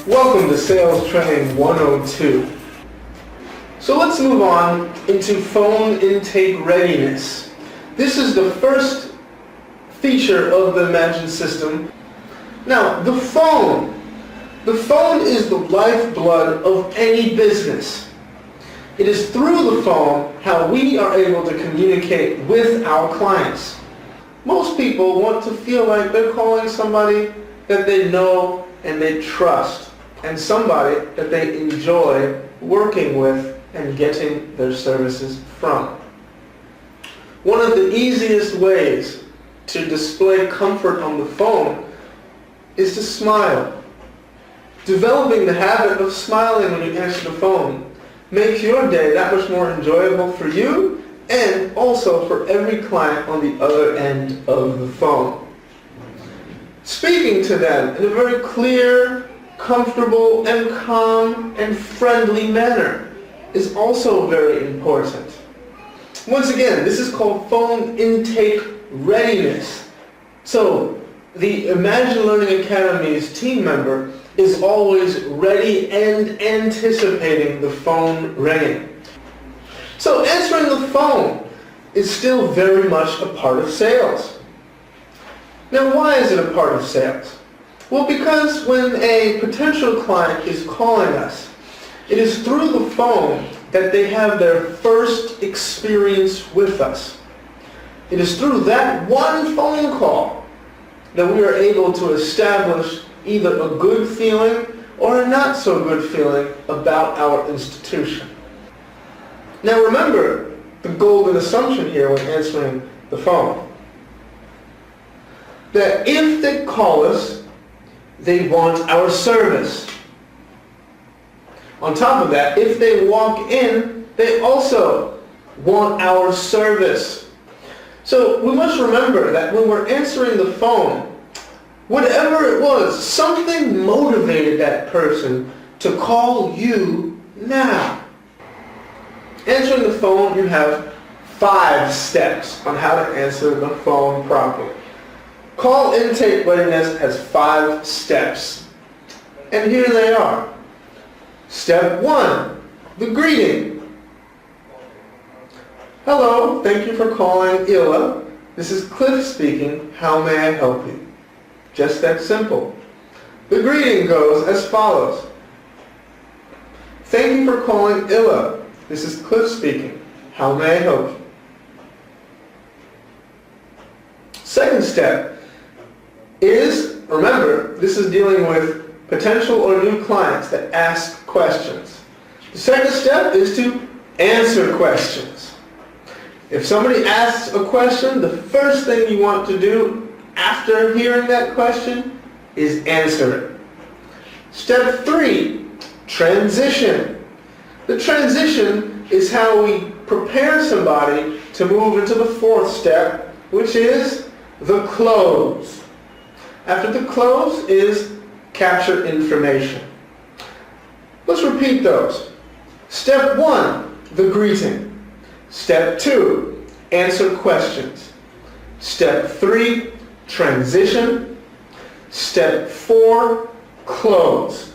Welcome to Sales Training 102. So let's move on into phone intake readiness. This is the first feature of the Imagine system. Now, the phone is the lifeblood of any business. It is through the phone how we are able to communicate with our clients. Most people want to feel like they're calling somebody that they know and they trust, and somebody that they enjoy working with and getting their services from. One of the easiest ways to display comfort on the phone is to smile. Developing the habit of smiling when you answer the phone makes your day that much more enjoyable for you and also for every client on the other end of the phone. Speaking to them in a very clear, comfortable, and calm and friendly manner is also very important. Once again, this is called phone intake readiness. So the Imagine Learning Academy's team member is always ready and anticipating the phone ringing. So answering the phone is still very much a part of sales. Now, why is it a part of sales? Well, because when a potential client is calling us, it is through the phone that they have their first experience with us. It is through that one phone call that we are able to establish either a good feeling or a not so good feeling about our institution. Now remember the golden assumption here when answering the phone. That if they call us, they want our service. On top of that, if they walk in, they also want our service. So we must remember that when we're answering the phone, whatever it was, something motivated that person to call you now. Answering the phone, you have 5 steps on how to answer the phone properly. Call intake readiness has 5 steps, and here they are. Step 1, the greeting. Hello, thank you for calling ILA. This is Cliff speaking. How may I help you? Just that simple. The greeting goes as follows. Thank you for calling ILA. This is Cliff speaking. How may I help you? Second step is, remember, this is dealing with potential or new clients that ask questions. The second step is to answer questions. If somebody asks a question, the first thing you want to do after hearing that question is answer it. Step 3, transition. The transition is how we prepare somebody to move into the 4th step, which is the close. After the close is capture information. Let's repeat those. Step 1, the greeting. Step 2, answer questions. Step 3, transition. Step 4, close.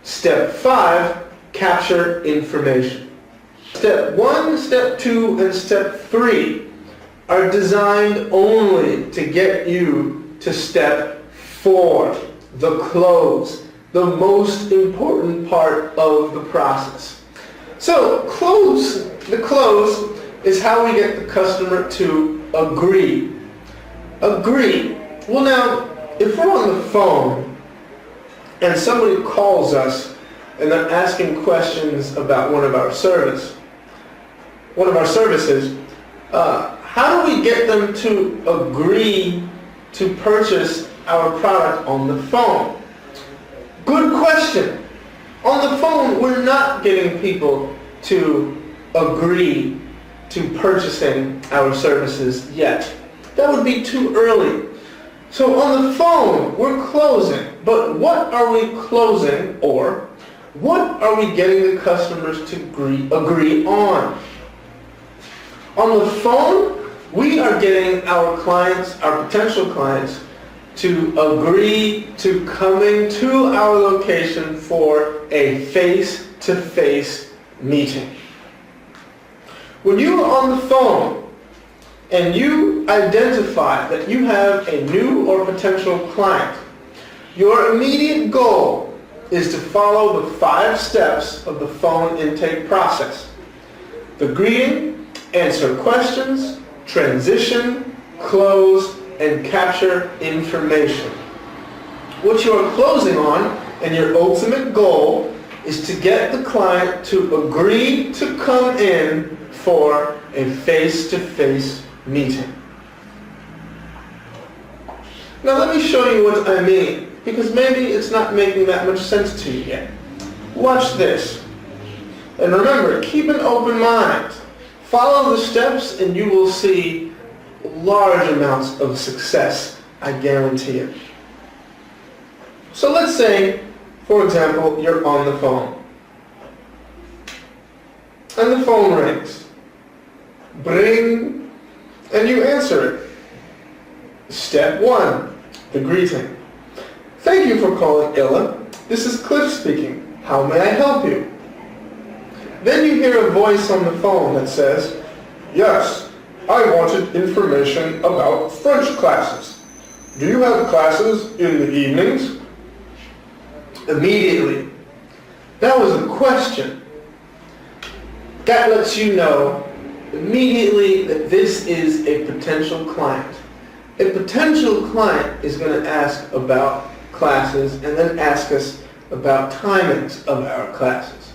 Step 5, capture information. Step 1, Step 2, and Step 3 are designed only to get you to Step 4, the close, the most important part of the process. So the close is how we get the customer to agree. Agree. Well now, if we're on the phone and somebody calls us and they're asking questions about one of our services, how do we get them to agree to purchase our product on the phone? Good question. On the phone, we're not getting people to agree to purchasing our services yet. That would be too early. So on the phone, we're closing. But what are we closing, or what are we getting the customers to agree on? On the phone, we are getting our clients, our potential clients, to agree to coming to our location for a face-to-face meeting. When you are on the phone and you identify that you have a new or potential client, your immediate goal is to follow the 5 steps of the phone intake process. The greeting, answer questions, transition, close, and capture information. What you are closing on, and your ultimate goal, is to get the client to agree to come in for a face-to-face meeting. Now let me show you what I mean, because maybe it's not making that much sense to you yet. Watch this. And remember, keep an open mind. Follow the steps and you will see large amounts of success, I guarantee it. So let's say, for example, you're on the phone. And the phone rings. Bring, and you answer it. Step 1, the greeting. Thank you for calling Illa. This is Cliff speaking. How may I help you? Then you hear a voice on the phone that says, yes, I wanted information about French classes. Do you have classes in the evenings? Immediately. That was a question. That lets you know immediately that this is a potential client. A potential client is going to ask about classes and then ask us about timings of our classes.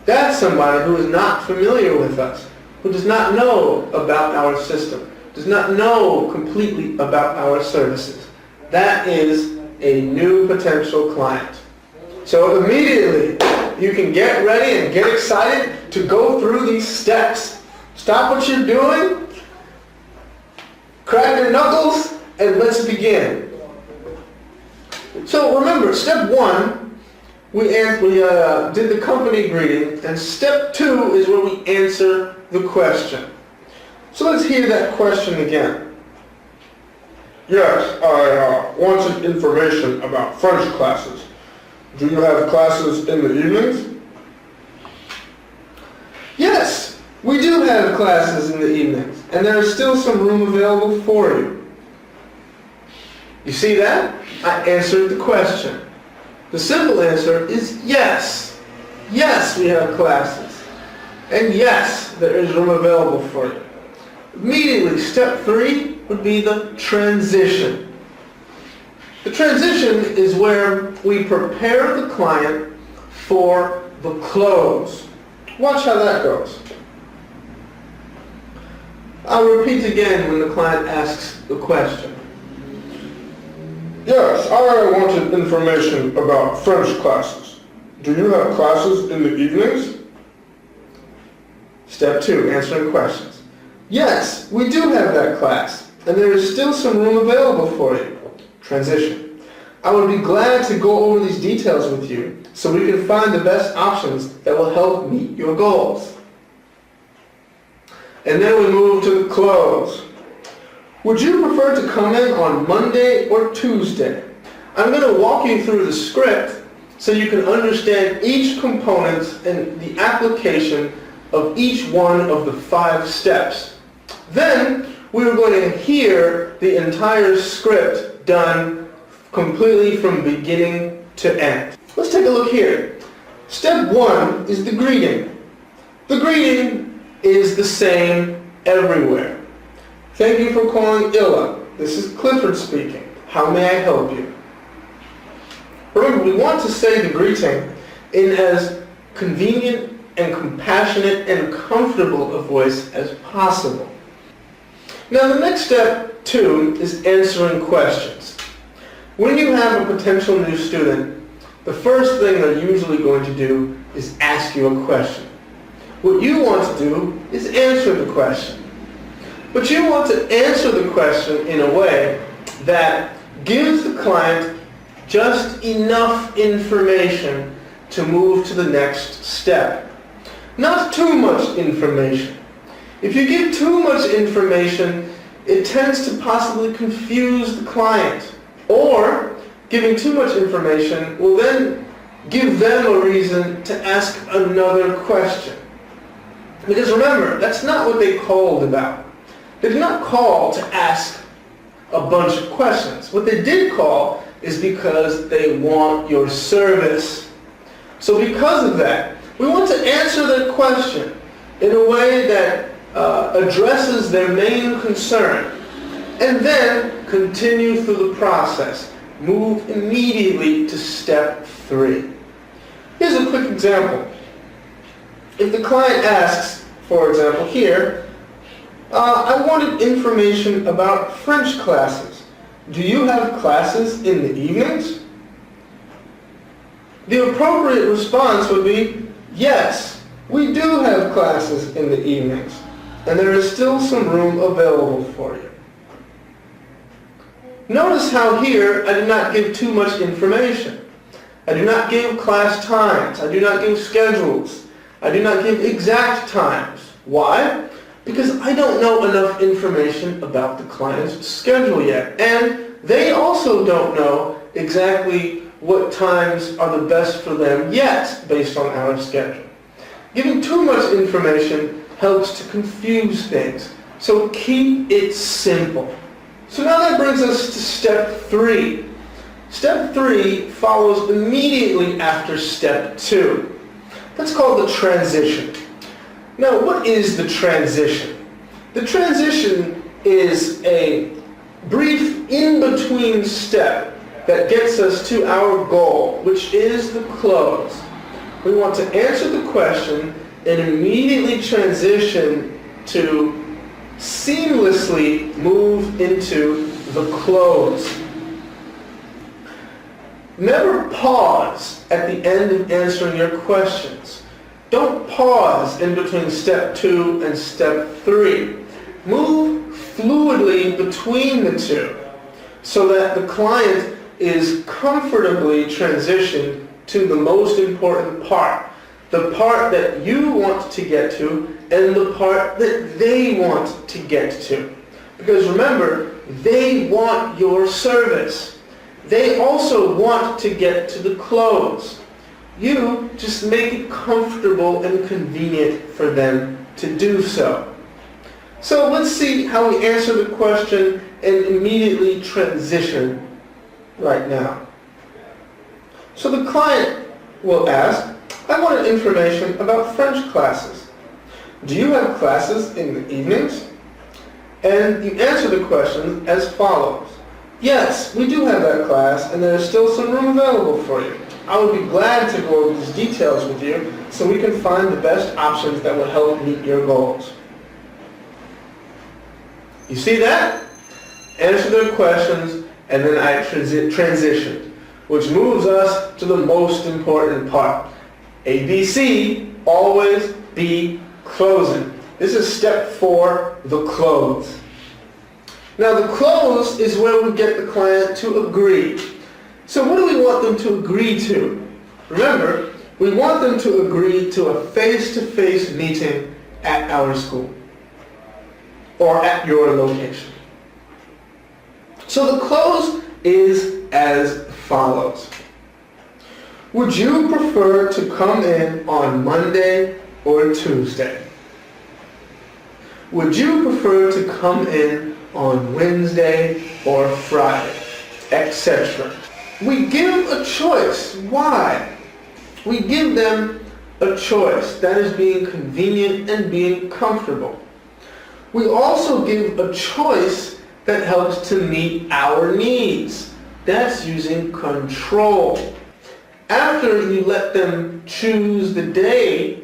That's somebody who is not familiar with us, who does not know about our system, does not know completely about our services. That is a new potential client. So immediately you can get ready and get excited to go through these steps. Stop what you're doing, crack your knuckles, and let's begin. So remember, step 1, we did the company greeting, and step 2 is where we answer the question. So let's hear that question again. Yes, I wanted information about French classes. Do you have classes in the evenings? Yes, we do have classes in the evenings, and there is still some room available for you. You see that? I answered the question. The simple answer is yes. Yes, we have classes. And yes, there is room available for you. Immediately, step 3 would be the transition. The transition is where we prepare the client for the close. Watch how that goes. I'll repeat again when the client asks the question. Yes, I wanted information about French classes. Do you have classes in the evenings? Step 2, answering questions. Yes, we do have that class, and there is still some room available for you. Transition. I would be glad to go over these details with you so we can find the best options that will help meet your goals. And then we move to the close. Would you prefer to come in on Monday or Tuesday? I'm going to walk you through the script so you can understand each component and the application of each one of the 5 steps. Then we're going to hear the entire script done completely from beginning to end. Let's take a look here. Step 1 is the greeting. The greeting is the same everywhere. Thank you for calling Illa. This is Clifford speaking. How may I help you? Remember, we want to say the greeting in as convenient and compassionate and comfortable a voice as possible. Now the next step, 2, is answering questions. When you have a potential new student, the first thing they're usually going to do is ask you a question. What you want to do is answer the question. But you want to answer the question in a way that gives the client just enough information to move to the next step. Not too much information. If you give too much information, it tends to possibly confuse the client. Or giving too much information will then give them a reason to ask another question. Because remember, that's not what they called about. They did not call to ask a bunch of questions. What they did call is because they want your service. So because of that, we want to answer their question in a way that addresses their main concern, and then continue through the process. Move immediately to step 3. Here's a quick example. If the client asks, for example here, I wanted information about French classes. Do you have classes in the evenings? The appropriate response would be, yes, we do have classes in the evenings, and there is still some room available for you. Notice how here I do not give too much information. I do not give class times. I do not give schedules. I do not give exact times. Why? Because I don't know enough information about the client's schedule yet. And they also don't know exactly what times are the best for them yet based on our schedule. Giving too much information helps to confuse things. So keep it simple. So now that brings us to step 3. Step 3 follows immediately after step 2. That's called the transition. Now, what is the transition? The transition is a brief in-between step that gets us to our goal, which is the close. We want to answer the question and immediately transition to seamlessly move into the close. Never pause at the end of answering your questions. Don't pause in between step 2 and step 3. Move fluidly between the two so that the client is comfortably transitioned to the most important part. The part that you want to get to and the part that they want to get to. Because remember, they want your service. They also want to get to the close. You just make it comfortable and convenient for them to do so. So let's see how we answer the question and immediately transition right now. So the client will ask, I wanted information about French classes. Do you have classes in the evenings? And you answer the question as follows. Yes, we do have that class, and there is still some room available for you. I would be glad to go over these details with you so we can find the best options that will help meet your goals. You see that? Answer their questions, and then I transitioned, which moves us to the most important part. ABC, always be closing. This is step 4, the close. Now the close is where we get the client to agree. So what do we want them to agree to? Remember, we want them to agree to a face-to-face meeting at our school or at your location. So the close is as follows. Would you prefer to come in on Monday or Tuesday? Would you prefer to come in on Wednesday or Friday, etc.? We give a choice. Why? We give them a choice. That is being convenient and being comfortable. We also give a choice that helps to meet our needs. That's using control. After you let them choose the day,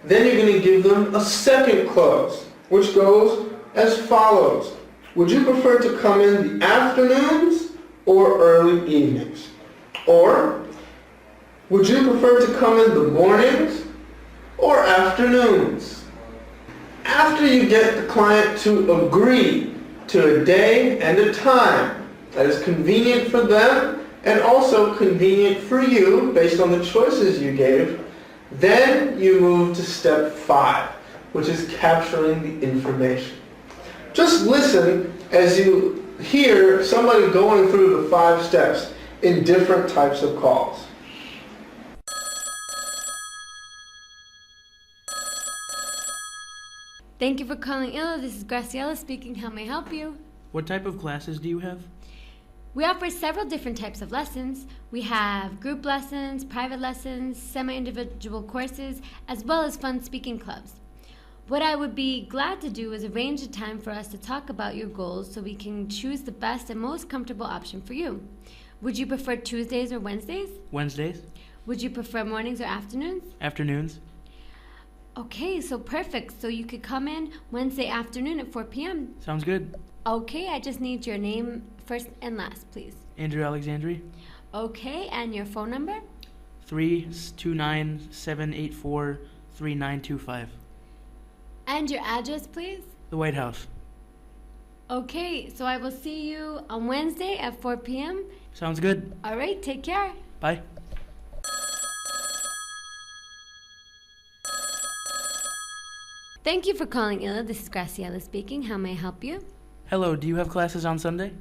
then you're going to give them a second close, which goes as follows. Would you prefer to come in the afternoons or early evenings? Or would you prefer to come in the mornings or afternoons? After you get the client to agree to a day and a time that is convenient for them and also convenient for you based on the choices you gave, then you move to step 5, which is capturing the information. Just listen as you hear somebody going through the 5 steps in different types of calls. Thank you for calling ILLO. This is Graciela speaking. How may I help you? What type of classes do you have? We offer several different types of lessons. We have group lessons, private lessons, semi-individual courses, as well as fun speaking clubs. What I would be glad to do is arrange a time for us to talk about your goals so we can choose the best and most comfortable option for you. Would you prefer Tuesdays or Wednesdays? Wednesdays? Would you prefer mornings or afternoons? Afternoons? Okay, so perfect. So you could come in Wednesday afternoon at 4 p.m. Sounds good. Okay, I just need your name first and last, please. Andrew Alexandri? Okay, and your phone number? 329-784-3925. And your address, please? The White House. Okay, so I will see you on Wednesday at 4 p.m. Sounds good. All right, take care. Bye. Thank you for calling ILLO. This is Graciela speaking. How may I help you? Hello, do you have classes on Sunday?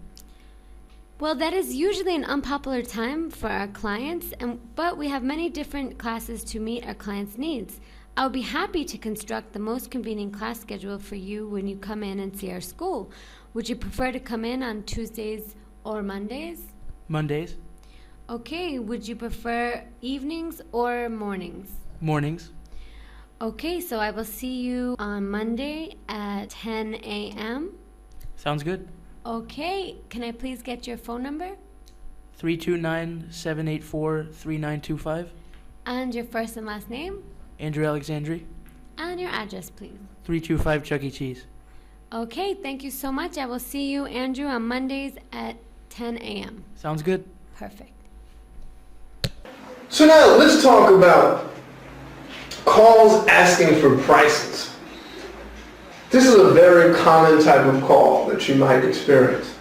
Well, that is usually an unpopular time for our clients, but we have many different classes to meet our clients' needs. I will be happy to construct the most convenient class schedule for you when you come in and see our school. Would you prefer to come in on Tuesdays or Mondays? Mondays? Okay, would you prefer evenings or mornings? Mornings? Okay, so I will see you on Monday at 10 a.m. Sounds good. Okay, can I please get your phone number? 329-784-3925. And your first and last name? Andrew Alexandri? And your address, please. 325 Chuck E. Cheese. Okay, thank you so much. I will see you, Andrew, on Mondays at 10 a.m. Sounds good. Perfect. So now let's talk about calls asking for prices. This is a very common type of call that you might experience.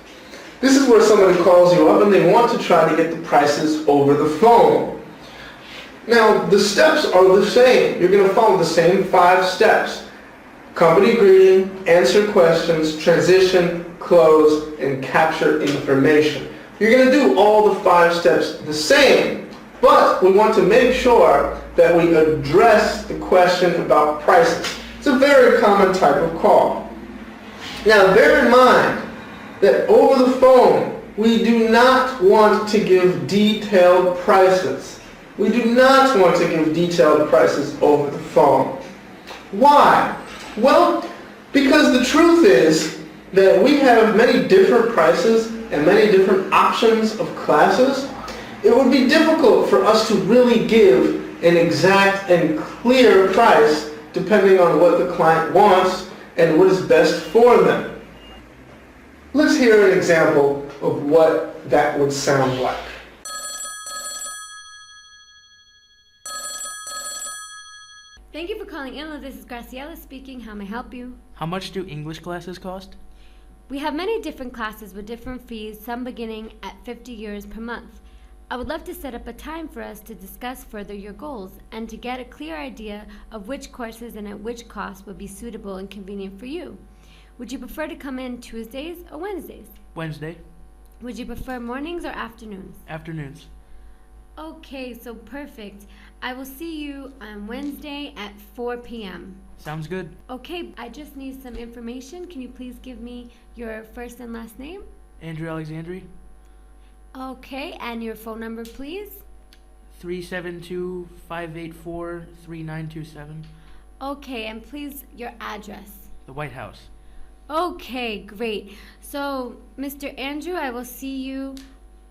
This is where somebody calls you up and they want to try to get the prices over the phone. Now, the steps are the same. You're going to follow the same 5 steps. Company greeting, answer questions, transition, close, and capture information. You're going to do all the 5 steps the same, but we want to make sure that we address the question about prices. It's a very common type of call. Now, bear in mind that over the phone, we do not want to give detailed prices. We do not want to give detailed prices over the phone. Why? Well, because the truth is that we have many different prices and many different options of classes. It would be difficult for us to really give an exact and clear price depending on what the client wants and what is best for them. Let's hear an example of what that would sound like. Thank you for calling ILLO. This is Graciela speaking. How may I help you? How much do English classes cost? We have many different classes with different fees, some beginning at 50 euros per month. I would love to set up a time for us to discuss further your goals and to get a clear idea of which courses and at which cost would be suitable and convenient for you. Would you prefer to come in Tuesdays or Wednesdays? Wednesday? Would you prefer mornings or afternoons? Afternoons. Okay, so perfect. I will see you on Wednesday at 4 p.m. Sounds good. Okay, I just need some information. Can you please give me your first and last name? Andrew Alexandri? Okay, and your phone number, please? 372-584-3927. Okay, and please your address. The White House. Okay, great. So, Mr. Andrew, I will see you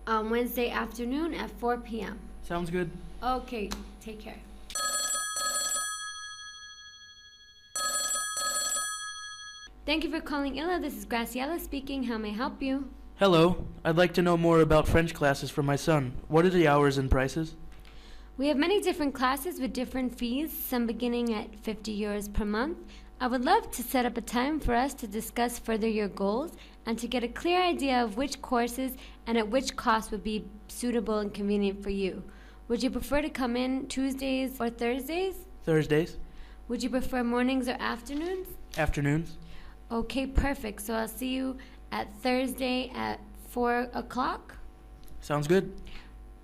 on Wednesday afternoon at 4 p.m. Sounds good. Okay, take care. Thank you for calling ILLO. This is Graciela speaking. How may I help you? Hello. I'd like to know more about French classes for my son. What are the hours and prices? We have many different classes with different fees, some beginning at 50 euros per month. I would love to set up a time for us to discuss further your goals and to get a clear idea of which courses and at which cost would be suitable and convenient for you. Would you prefer to come in Tuesdays or Thursdays? Thursdays. Would you prefer mornings or afternoons? Afternoons. Okay, perfect. So I'll see you at Thursday at 4 o'clock. Sounds good.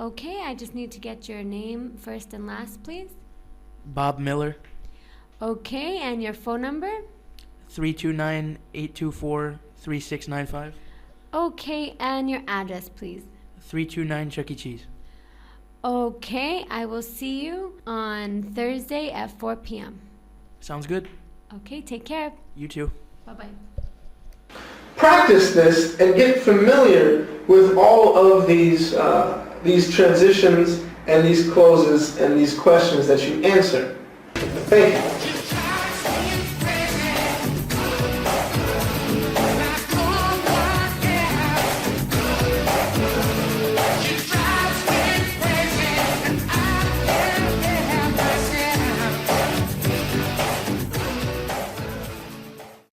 Okay, I just need to get your name first and last, please. Bob Miller, Okay, and your phone number? 329-824-3695. Okay, and your address, please. 329 Chuck E. Cheese. Okay, I will see you on Thursday at 4 p.m. Sounds good. Okay, take care. You too. Bye-bye. Practice this and get familiar with all of these transitions and these closes and these questions that you answer. Thank you.